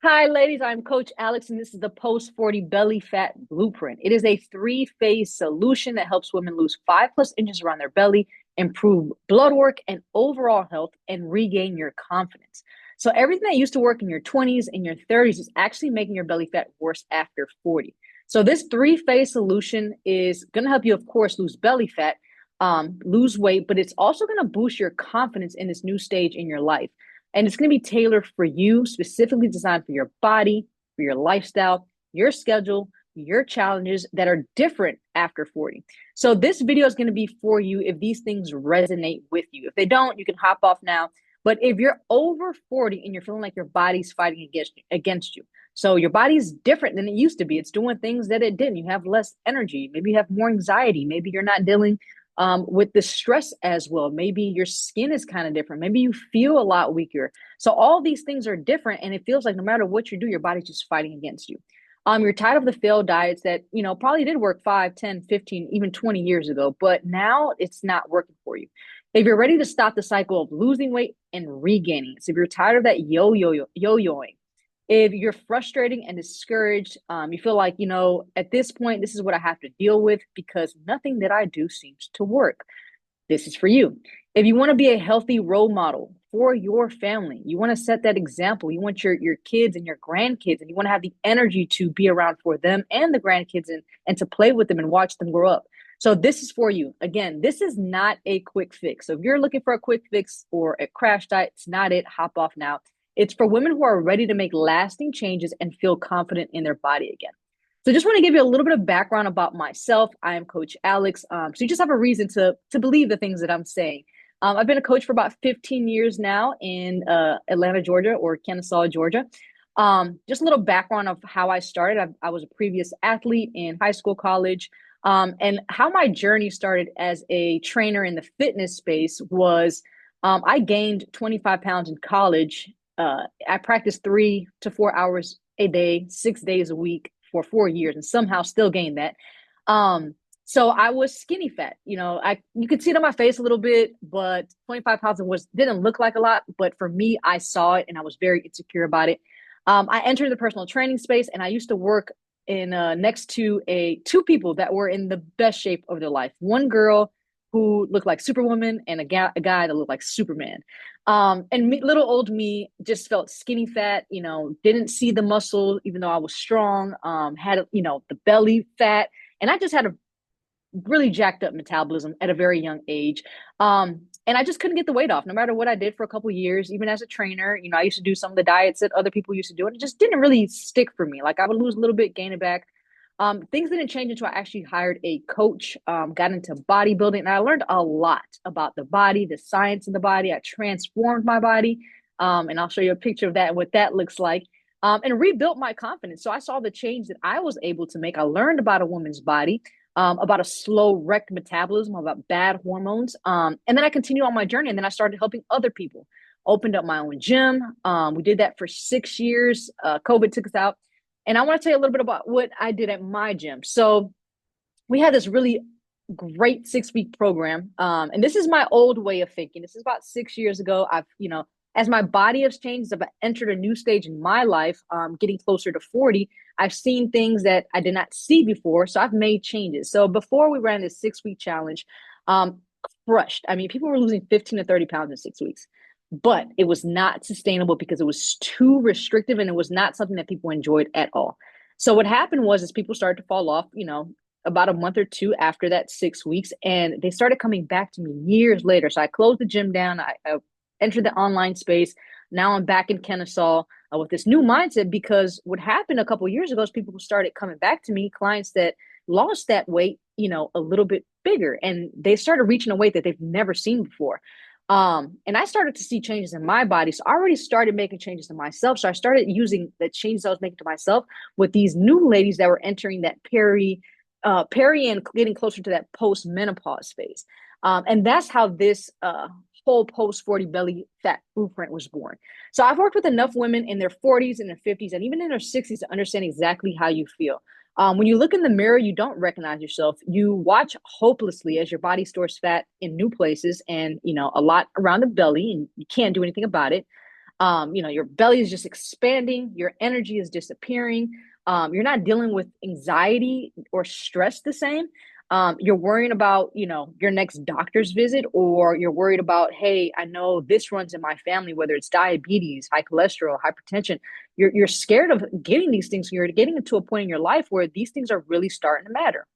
Hi, ladies. I'm Coach Alex, and this is the Post 40 Belly Fat Blueprint. It is a three-phase solution that helps women lose 5+ inches around their belly, improve blood work and overall health, and regain your confidence. So, everything that used to work in your 20s and your 30s is actually making your belly fat worse after 40. So, this three-phase solution is going to help you, of course, lose belly fat, lose weight, but it's also going to boost your confidence in this new stage in your life. And it's going to be tailored for you, specifically designed for your body, for your lifestyle, your schedule, your challenges that are different after 40. So this video is going to be for you if these things resonate with you. If they don't, you can hop off now. But if you're over 40 and you're feeling like your body's fighting against you, so your body's different than it used to be. It's doing things that it didn't. You have less energy. Maybe you have more anxiety. Maybe you're not dealing with the stress as well. Maybe your skin is kind of different. Maybe you feel a lot weaker. So all these things are different, and it feels like no matter what you do, your body's just fighting against you. You're tired of the failed diets that, probably did work 5, 10, 15, even 20 years ago, but now it's not working for you. If you're ready to stop the cycle of losing weight and regaining it, so if you're tired of that yo-yoing, if you're frustrating and discouraged, you feel like, at this point, this is what I have to deal with because nothing that I do seems to work. This is for you. If you want to be a healthy role model for your family, you want to set that example. You want your kids and your grandkids, and you want to have the energy to be around for them and the grandkids and to play with them and watch them grow up. So this is for you. Again, this is not a quick fix. So if you're looking for a quick fix or a crash diet, it's not it. Hop off now. It's for women who are ready to make lasting changes and feel confident in their body again. So just want to give you a little bit of background about myself. I am Coach Alex. So you just have a reason to believe the things that I'm saying. I've been a coach for about 15 years now in Atlanta, Georgia, or Kennesaw, Georgia. Just a little background of how I started. I was a previous athlete in high school, college, and how my journey started as a trainer in the fitness space was I gained 25 pounds in college. I practiced 3 to 4 hours a day, 6 days a week for 4 years, and somehow still gained that. So I was skinny fat. You could see it on my face a little bit, but 25 pounds didn't look like a lot. But for me, I saw it and I was very insecure about it. I entered the personal training space, and I used to work in next to two people that were in the best shape of their life. One girl who looked like Superwoman, and a guy that looked like Superman. And little old me just felt skinny fat, didn't see the muscle, even though I was strong, had, the belly fat. And I just had a really jacked up metabolism at a very young age. And I just couldn't get the weight off no matter what I did for a couple of years, even as a trainer. I used to do some of the diets that other people used to do, and it just didn't really stick for me. Like I would lose a little bit, gain it back. Things didn't change until I actually hired a coach, got into bodybuilding, and I learned a lot about the body, the science of the body. I transformed my body, and I'll show you a picture of that and what that looks like, and rebuilt my confidence. So I saw the change that I was able to make. I learned about a woman's body, about a slow wrecked metabolism, about bad hormones, and then I continued on my journey, and then I started helping other people. Opened up my own gym. We did that for 6 years. COVID took us out. And I want to tell you a little bit about what I did at my gym. So we had this really great 6-week program. And this is my old way of thinking. This is about 6 years ago. As my body has changed, I've entered a new stage in my life, getting closer to 40. I've seen things that I did not see before. So I've made changes. So before we ran this 6-week challenge, crushed. I mean, people were losing 15 to 30 pounds in 6 weeks. But it was not sustainable because it was too restrictive and it was not something that people enjoyed at all. So what happened was people started to fall off, about a month or two after that 6 weeks, and they started coming back to me years later. So I closed the gym down. I entered the online space. Now I'm back in Kennesaw with this new mindset, because what happened a couple of years ago is people started coming back to me, clients that lost that weight, a little bit bigger, and they started reaching a weight that they've never seen before. And I started to see changes in my body. So I already started making changes to myself. So I started using the changes I was making to myself with these new ladies that were entering that peri and getting closer to that post-menopause phase. And that's how this whole post-40 belly fat blueprint was born. So I've worked with enough women in their 40s and their 50s and even in their 60s to understand exactly how you feel. When you look in the mirror, you don't recognize yourself. You watch hopelessly as your body stores fat in new places and, a lot around the belly, and you can't do anything about it. Your belly is just expanding, your energy is disappearing. You're not dealing with anxiety or stress the same. You're worrying about, your next doctor's visit, or you're worried about, hey, I know this runs in my family, whether it's diabetes, high cholesterol, hypertension. You're scared of getting these things. You're getting into a point in your life where these things are really starting to matter.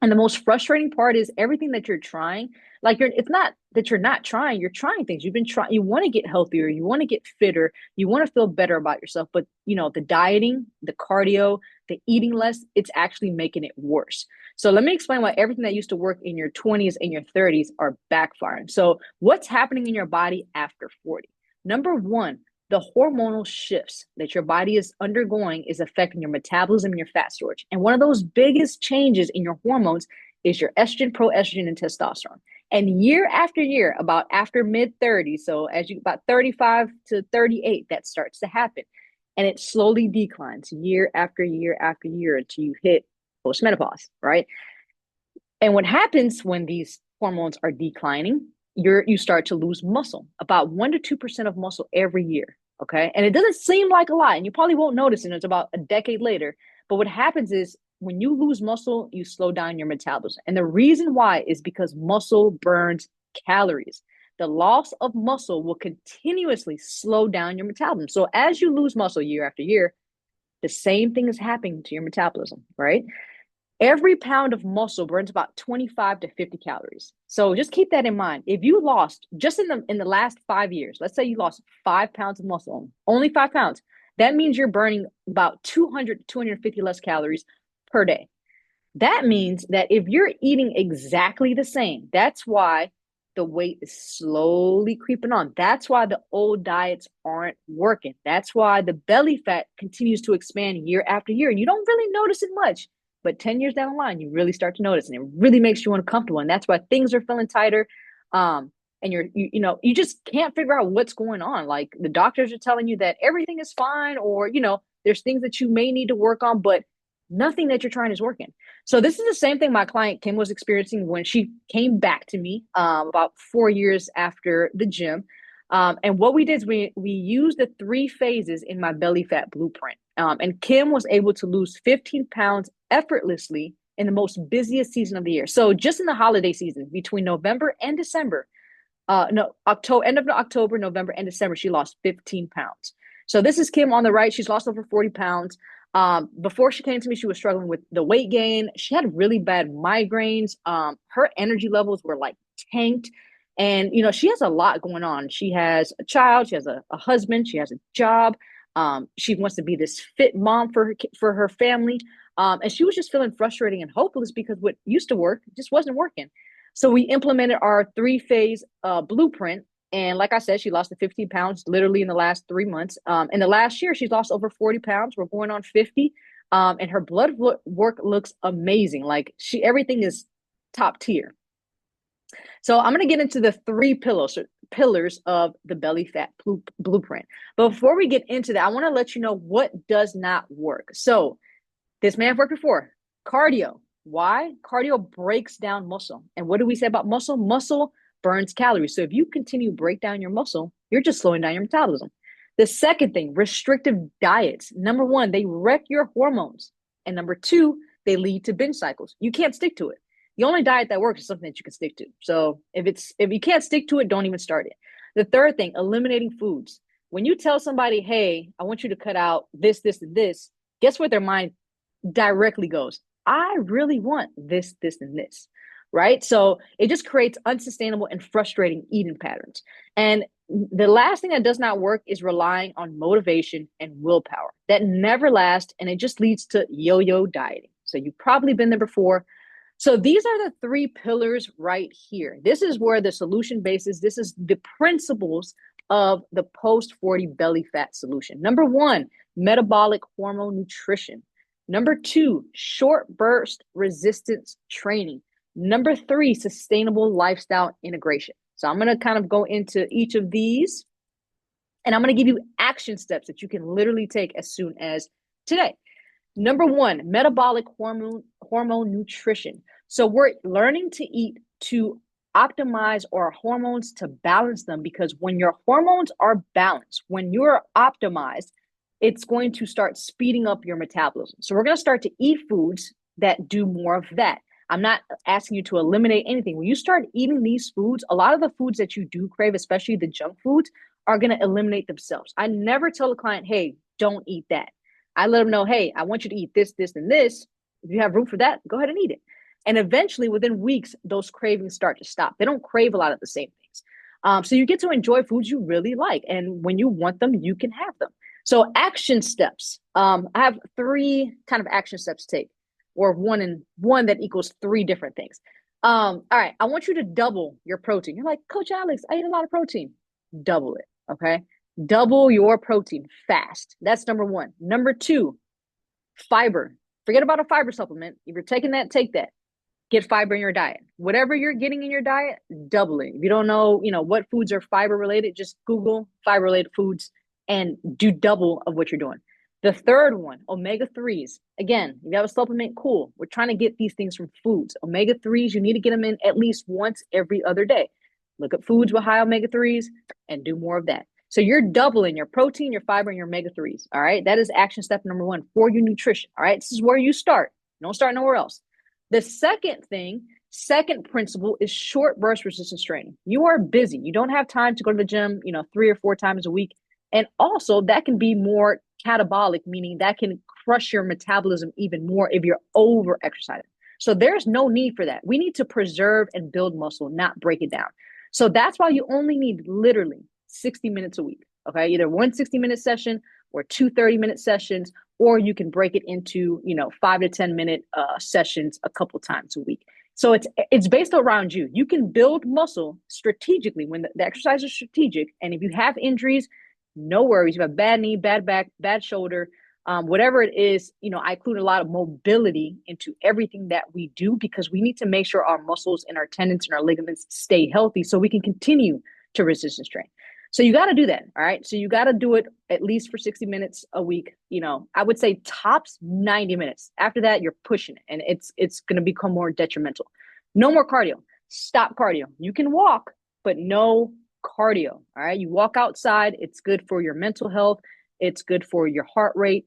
And the most frustrating part is everything that you're trying, it's not that you're not trying, you're trying things. You've been trying, you want to get healthier, you want to get fitter, you want to feel better about yourself. But the dieting, the cardio, the eating less, it's actually making it worse. So let me explain why everything that used to work in your 20s and your 30s are backfiring. So what's happening in your body after 40? Number one, the hormonal shifts that your body is undergoing is affecting your metabolism and your fat storage. And one of those biggest changes in your hormones is your estrogen, proestrogen, and testosterone. And year after year, about after mid 30s, so as you about 35 to 38, that starts to happen. And it slowly declines year after year after year until you hit postmenopause, right? And what happens when these hormones are declining, you start to lose muscle, about 1% to 2% of muscle every year. Okay. And it doesn't seem like a lot, and you probably won't notice it. It's about a decade later. But what happens is when you lose muscle, you slow down your metabolism. And the reason why is because muscle burns calories. The loss of muscle will continuously slow down your metabolism. So as you lose muscle year after year, the same thing is happening to your metabolism, right? Every pound of muscle burns about 25 to 50 calories. So just keep that in mind. If you lost just in the last 5 years, let's say you lost 5 pounds of muscle, only 5 pounds, that means you're burning about 200 to 250 less calories per day. That means that if you're eating exactly the same, that's why the weight is slowly creeping on. That's why the old diets aren't working. That's why the belly fat continues to expand year after year. And you don't really notice it much. But 10 years down the line, you really start to notice, and it really makes you uncomfortable. And that's why things are feeling tighter. And you just can't figure out what's going on. Like the doctors are telling you that everything is fine, or, there's things that you may need to work on, but nothing that you're trying is working. So this is the same thing my client Kim was experiencing when she came back to me about 4 years after the gym. And what we did is we used the 3 phases in my belly fat blueprint. And Kim was able to lose 15 pounds effortlessly in the most busiest season of the year. So just in the holiday season, between November and December, end of October, November, and December, she lost 15 pounds. So this is Kim on the right. She's lost over 40 pounds. Before she came to me, she was struggling with the weight gain. She had really bad migraines. Her energy levels were like tanked. And, she has a lot going on. She has a child, she has a husband, she has a job. She wants to be this fit mom for her family. And she was just feeling frustrating and hopeless because what used to work just wasn't working. So we implemented our 3-phase blueprint. And like I said, she lost the 15 pounds literally in the last 3 months. In the last year, she's lost over 40 pounds. We're going on 50. And her blood work looks amazing. Like everything is top tier. So I'm going to get into the 3 pillars of the belly fat blueprint. But before we get into that, I want to let you know what does not work. So this may have worked before. Cardio. Why? Cardio breaks down muscle. And what do we say about muscle? Muscle burns calories. So if you continue to break down your muscle, you're just slowing down your metabolism. The second thing, restrictive diets. Number one, they wreck your hormones. And number two, they lead to binge cycles. You can't stick to it. The only diet that works is something that you can stick to. So if you can't stick to it, don't even start it. The third thing, eliminating foods. When you tell somebody, hey, I want you to cut out this, this, and this, guess what their mind directly goes? I really want this, this, and this, right? So it just creates unsustainable and frustrating eating patterns. And the last thing that does not work is relying on motivation and willpower. That never lasts, and it just leads to yo-yo dieting. So you've probably been there before. So these are the 3 pillars right here. This is where the solution bases. This is the principles of the post-40 belly fat solution. Number 1, metabolic hormone nutrition. Number 2, short burst resistance training. Number 3, sustainable lifestyle integration. So I'm going to kind of go into each of these, and I'm going to give you action steps that you can literally take as soon as today. Number 1, metabolic hormone nutrition. So we're learning to eat to optimize our hormones to balance them, because when your hormones are balanced, when you're optimized, it's going to start speeding up your metabolism. So we're going to start to eat foods that do more of that. I'm not asking you to eliminate anything. When you start eating these foods, a lot of the foods that you do crave, especially the junk foods, are going to eliminate themselves. I never tell a client, hey, don't eat that. I let them know, hey, I want you to eat this, this, and this. If you have room for that, go ahead and eat it. And eventually, within weeks, those cravings start to stop. They don't crave a lot of the same things. So you get to enjoy foods you really like. And when you want them, you can have them. So action steps. I have 3 kind of action steps to take, or one that equals 3 different things. All right. I want you to double your protein. You're like, Coach Alex, I eat a lot of protein. Double it. Okay. Double your protein fast. That's number 1. Number 2, fiber. Forget about a fiber supplement. If you're taking that, take that. Get fiber in your diet. Whatever you're getting in your diet, double it. If you don't know, what foods are fiber related, just Google fiber related foods and do double of what you're doing. The third one, omega-3s. Again, if you have a supplement, cool. We're trying to get these things from foods. Omega-3s, you need to get them in at least once every other day. Look at foods with high omega-3s and do more of that. So you're doubling your protein, your fiber, and your omega-3s. All right. That is action step number 1 for your nutrition. All right. This is where you start. Don't start nowhere else. The second principle is short burst resistance training. You are busy. You don't have time to go to the gym, 3 or 4 times a week. And also that can be more catabolic, meaning that can crush your metabolism even more if you're over exercising. So there's no need for that. We need to preserve and build muscle, not break it down. So that's why you only need literally 60 minutes a week. Okay. Either one 60-minute session or 2 30-minute sessions, or you can break it into, 5 to 10-minute sessions a couple times a week. So it's based around you. You can build muscle strategically when the exercise is strategic. And if you have injuries, no worries. You have bad knee, bad back, bad shoulder, whatever it is, I include a lot of mobility into everything that we do, because we need to make sure our muscles and our tendons and our ligaments stay healthy so we can continue to resistance train. So you got to do that. All right. So you got to do it at least for 60 minutes a week. I would say tops 90 minutes. After that, you're pushing it, and it's going to become more detrimental. No more cardio. Stop cardio. You can walk, but no cardio. All right. You walk outside. It's good for your mental health. It's good for your heart rate.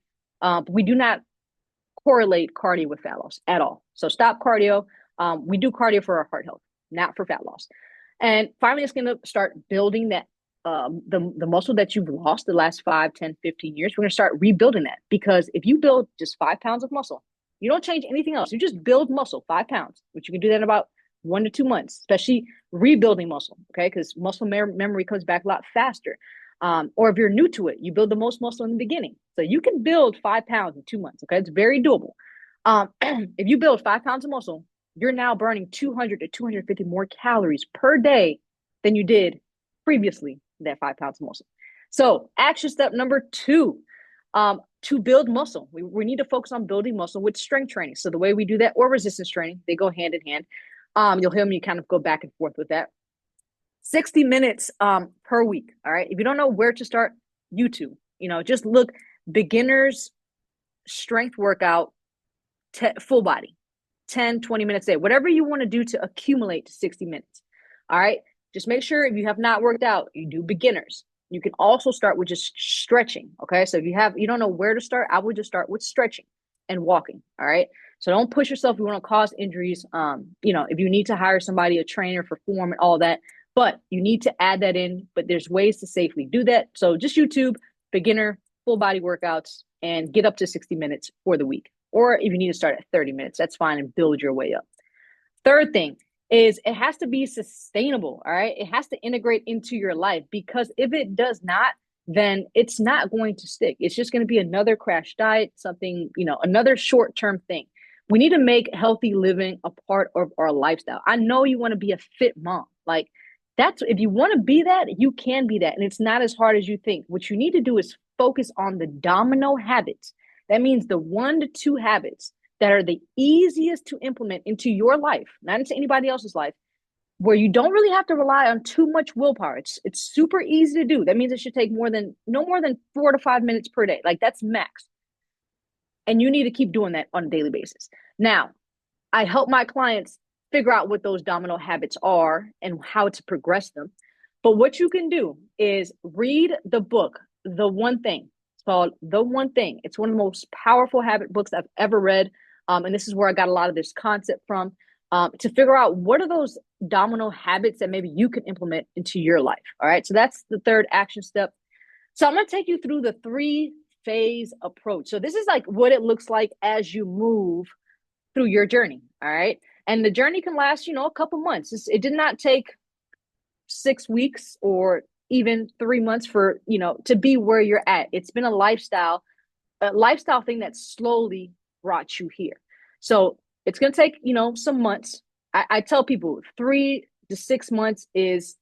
We do not correlate cardio with fat loss at all. So stop cardio. We do cardio for our heart health, not for fat loss. And finally, it's going to start building that the muscle that you've lost the last 5, 10, 15 years. We're going to start rebuilding that, because if you build just 5 pounds of muscle, you don't change anything else. You just build muscle, 5 pounds, which you can do that in about 1 to 2 months, especially rebuilding muscle. Okay. Because muscle memory comes back a lot faster. Or if you're new to it, you build the most muscle in the beginning. So you can build 5 pounds in 2 months. Okay. It's very doable. If you build 5 pounds of muscle, you're now burning 200 to 250 more calories per day than you did previously that 5 pounds of muscle. So action step number 2, to build muscle, we need to focus on building muscle with strength training. So the way we do that, or resistance training, they go hand in hand. You'll hear me kind of go back and forth with that. 60 minutes per week. All right. If you don't know where to start, YouTube, just look beginners strength workout, full body, 10, 20 minutes a day, whatever you want to do to accumulate to 60 minutes. All right. Just make sure if you have not worked out, you do beginners. You can also start with just stretching. Okay. So if you don't know where to start, I would just start with stretching and walking. All right. So don't push yourself. You want to cause injuries. If you need to hire somebody, a trainer for form and all that, but you need to add that in, but there's ways to safely do that. So just YouTube, beginner, full body workouts, and get up to 60 minutes for the week. Or if you need to start at 30 minutes, that's fine, and build your way up. Third thing is it has to be sustainable. All right. It has to integrate into your life, because if it does not, then it's not going to stick. It's just going to be another crash diet, something, another short-term thing. We need to make healthy living a part of our lifestyle. I know you want to be a fit mom. Like, if you want to be that, you can be that. And it's not as hard as you think. What you need to do is focus on the domino habits. That means the 1 to 2 habits that are the easiest to implement into your life, not into anybody else's life, where you don't really have to rely on too much willpower. It's super easy to do. That means it should take no more than 4 to 5 minutes per day. Like, that's max. And you need to keep doing that on a daily basis. Now, I help my clients figure out what those domino habits are and how to progress them. But what you can do is read the book, The One Thing. It's called The One Thing. It's one of the most powerful habit books I've ever read. And this is where I got a lot of this concept from, to figure out what are those domino habits that maybe you can implement into your life. All right. So that's the third action step. So I'm going to take you through the 3-phase approach. So this is like what it looks like as you move through your journey. All right. And the journey can last, a couple months. It did not take 6 weeks or even 3 months for, to be where you're at. It's been a lifestyle thing that slowly brought you here. So it's going to take, some months. I tell people 3 to 6 months is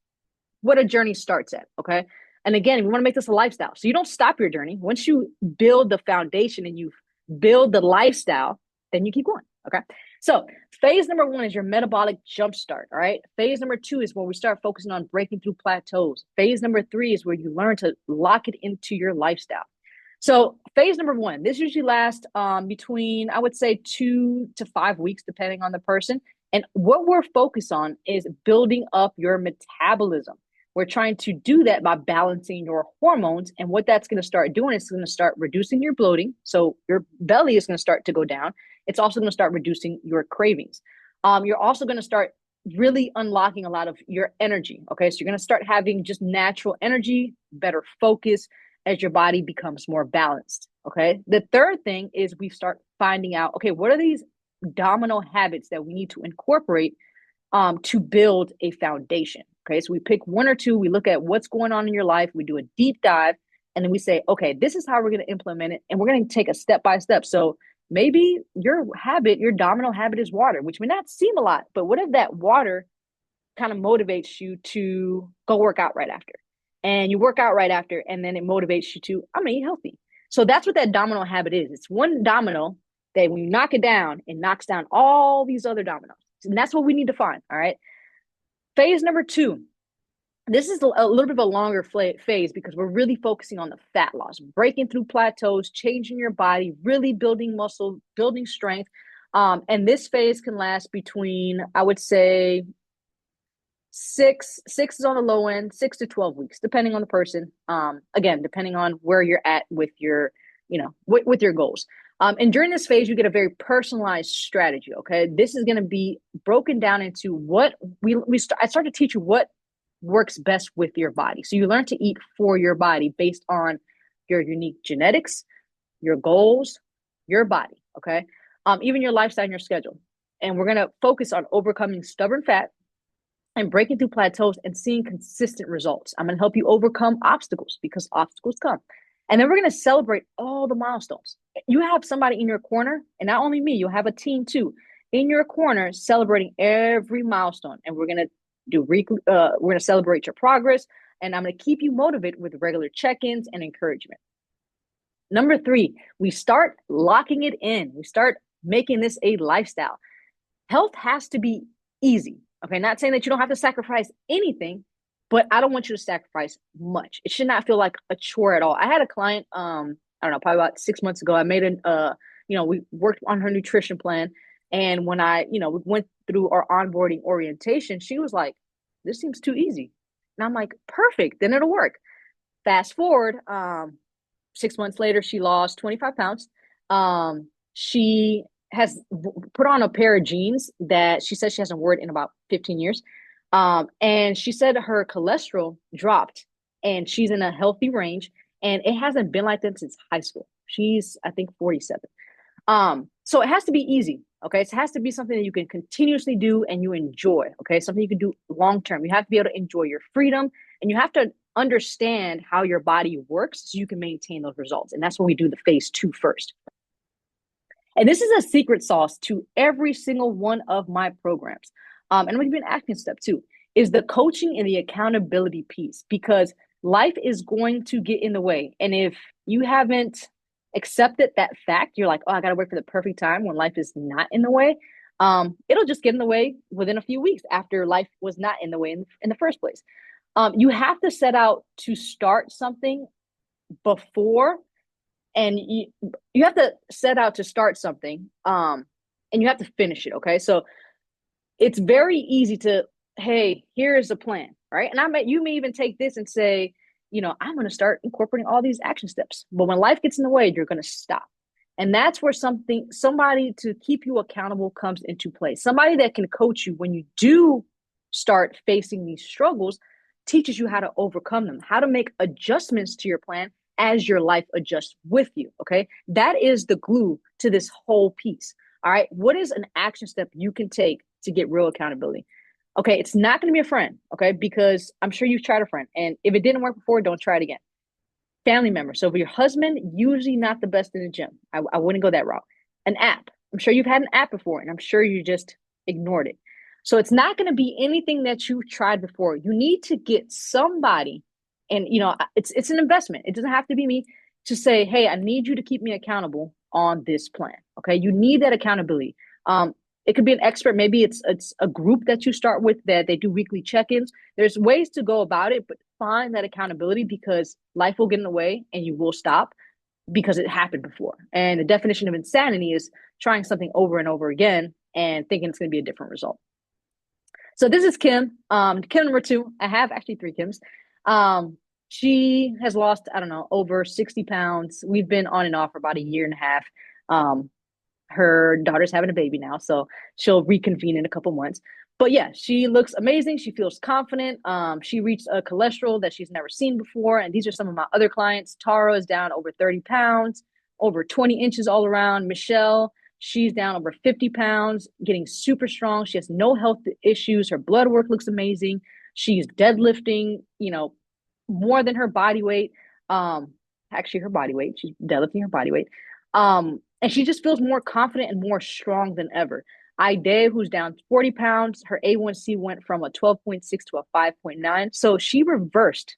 what a journey starts at. Okay. And again, we want to make this a lifestyle. So you don't stop your journey. Once you build the foundation and you build the lifestyle, then you keep going. Okay. So phase number 1 is your metabolic jumpstart. All right. Phase number 2 is where we start focusing on breaking through plateaus. Phase number 3 is where you learn to lock it into your lifestyle. So phase number 1, this usually lasts between, I would say, 2 to 5 weeks, depending on the person. And what we're focused on is building up your metabolism. We're trying to do that by balancing your hormones. And what that's going to start doing is going to start reducing your bloating. So your belly is going to start to go down. It's also going to start reducing your cravings. You're also going to start really unlocking a lot of your energy. Okay. So you're going to start having just natural energy, better focus as your body becomes more balanced. Okay. The third thing is we start finding out, okay, what are these domino habits that we need to incorporate to build a foundation? Okay. So we pick 1 or 2, we look at what's going on in your life, we do a deep dive, and then we say, okay, this is how we're going to implement it. And we're going to take a step by step. So maybe your domino habit is water, which may not seem a lot, but what if that water kind of motivates you to go work out right after? And you work out right after, and then it motivates you to, I'm going to eat healthy. So that's what that domino habit is. It's one domino that when you knock it down, it knocks down all these other dominoes. And that's what we need to find. All right. Phase number 2. This is a little bit of a longer phase because we're really focusing on the fat loss, breaking through plateaus, changing your body, really building muscle, building strength. And this phase can last between, I would say, six is on the low end, 6 to 12 weeks, depending on the person. Again, depending on where you're at with your, with your goals. And during this phase, you get a very personalized strategy. Okay, this is going to be broken down into what I start to teach you what works best with your body. So you learn to eat for your body based on your unique genetics, your goals, your body. Okay, even your lifestyle and your schedule. And we're going to focus on overcoming stubborn fat and breaking through plateaus and seeing consistent results. I'm going to help you overcome obstacles because obstacles come. And then we're going to celebrate all the milestones. You have somebody in your corner, and not only me, you'll have a team too in your corner celebrating every milestone. And we're going to we're going to celebrate your progress. And I'm going to keep you motivated with regular check-ins and encouragement. Number 3, we start locking it in. We start making this a lifestyle. Health has to be easy. Okay, not saying that you don't have to sacrifice anything, but I don't want you to sacrifice much. It should not feel like a chore at all. I had a client, I don't know, probably about 6 months ago. I made we worked on her nutrition plan. And when we went through our onboarding orientation, she was like, this seems too easy. And I'm like, perfect, then it'll work. Fast forward, 6 months later, she lost 25 pounds. She has put on a pair of jeans that she says she hasn't worn in about 15 years. And she said her cholesterol dropped and she's in a healthy range. And it hasn't been like that since high school. She's, I think, 47. So it has to be easy. Okay. It has to be something that you can continuously do and you enjoy. Okay. Something you can do long term. You have to be able to enjoy your freedom and you have to understand how your body works so you can maintain those results. And that's when we do the phase 2 first. And this is a secret sauce to every single one of my programs. And I'm going to give you an action step too, is the coaching and the accountability piece, because life is going to get in the way. And if you haven't accepted that fact, you're like, oh, I got to wait for the perfect time when life is not in the way. It'll just get in the way within a few weeks after life was not in the way in the first place. You have to set out to start something before, and you have to set out to start something, and you have to finish it. Okay. So it's very easy to, hey, here's a plan, right? And I bet you may even take this and say, I'm going to start incorporating all these action steps. But when life gets in the way, you're going to stop. And that's where somebody to keep you accountable comes into play. Somebody that can coach you when you do start facing these struggles, teaches you how to overcome them, how to make adjustments to your plan as your life adjusts with you. Okay. That is the glue to this whole piece. All right. What is an action step you can take to get real accountability? Okay. It's not going to be a friend. Okay. Because I'm sure you've tried a friend. And if it didn't work before, don't try it again. Family member. So for your husband, usually not the best in the gym. I wouldn't go that route. An app. I'm sure you've had an app before, and I'm sure you just ignored it. So it's not going to be anything that you've tried before. You need to get somebody, and it's an investment. It doesn't have to be me to say, hey, I need you to keep me accountable on this plan. Okay, you need that accountability. It could be an expert. Maybe it's a group that you start with that they do weekly check-ins. There's ways to go about it, but find that accountability because life will get in the way and you will stop because it happened before. And the definition of insanity is trying something over and over again and thinking it's going to be a different result. So this is Kim. Kim number 2. I have actually 3 Kims. She has lost, I don't know, over 60 pounds. We've been on and off for about a year and a half. Her daughter's having a baby now, so she'll reconvene in a couple months. But yeah, she looks amazing. She feels confident. She reached a cholesterol that she's never seen before. And these are some of my other clients. Tara is down over 30 pounds, over 20 inches all around. Michelle, she's down over 50 pounds, getting super strong. She has no health issues. Her blood work looks amazing. She's deadlifting, more than her body weight. Actually, her body weight. She's deadlifting her body weight. And she just feels more confident and more strong than ever. Ide, who's down 40 pounds, her A1C went from a 12.6 to a 5.9. So she reversed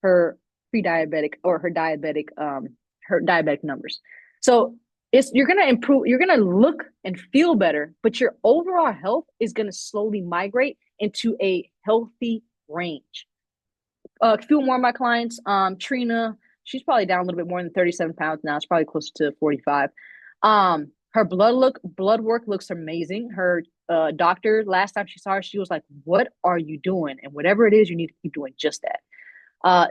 her pre-diabetic or her diabetic numbers. So you're gonna improve, you're gonna look and feel better, but your overall health is gonna slowly migrate into a healthy range. A few more of my clients, Trina, she's probably down a little bit more than 37 pounds now. It's probably closer to 45. Her blood work looks amazing. Her doctor, last time she saw her, she was like, what are you doing? And whatever it is, you need to keep doing just that.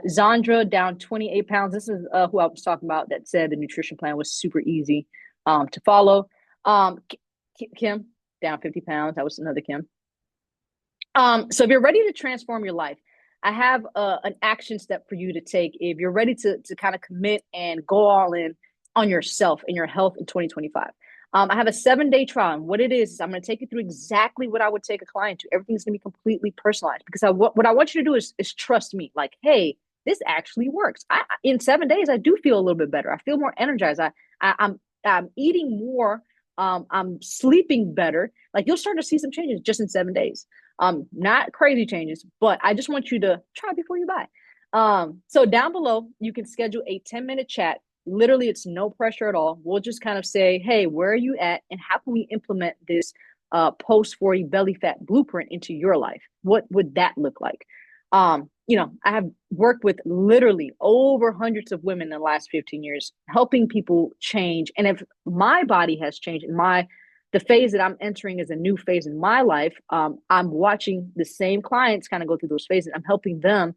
Zandra down 28 pounds. This is who I was talking about that said the nutrition plan was super easy to follow. Kim down 50 pounds. That was another Kim. So if you're ready to transform your life, I have an action step for you to take if you're ready to kind of commit and go all in on yourself and your health in 2025. I have a 7-day trial, and what it is I'm going to take you through exactly what I would take a client to. Everything's going to be completely personalized because what I want you to do is trust me. Like, hey, this actually works. In 7 days, I do feel a little bit better. I feel more energized. I'm eating more. I'm sleeping better. Like you'll start to see some changes just in 7 days. Not crazy changes, but I just want you to try before you buy. So down below, you can schedule a 10-minute chat. Literally, it's no pressure at all. We'll just kind of say, hey, where are you at? And how can we implement this post 40 belly fat blueprint into your life? What would that look like? I have worked with literally over hundreds of women in the last 15 years, helping people change. And if my body has changed and the phase that I'm entering is a new phase in my life, I'm watching the same clients kind of go through those phases. I'm helping them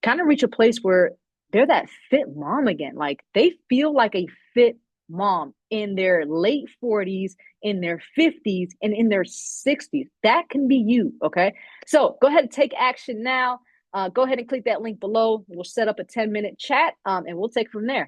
kind of reach a place where they're that fit mom again. Like they feel like a fit mom in their late 40s, in their 50s, and in their 60s. That can be you, okay? So go ahead and take action now. Go ahead and click that link below. We'll set up a 10-minute chat, and we'll take it from there.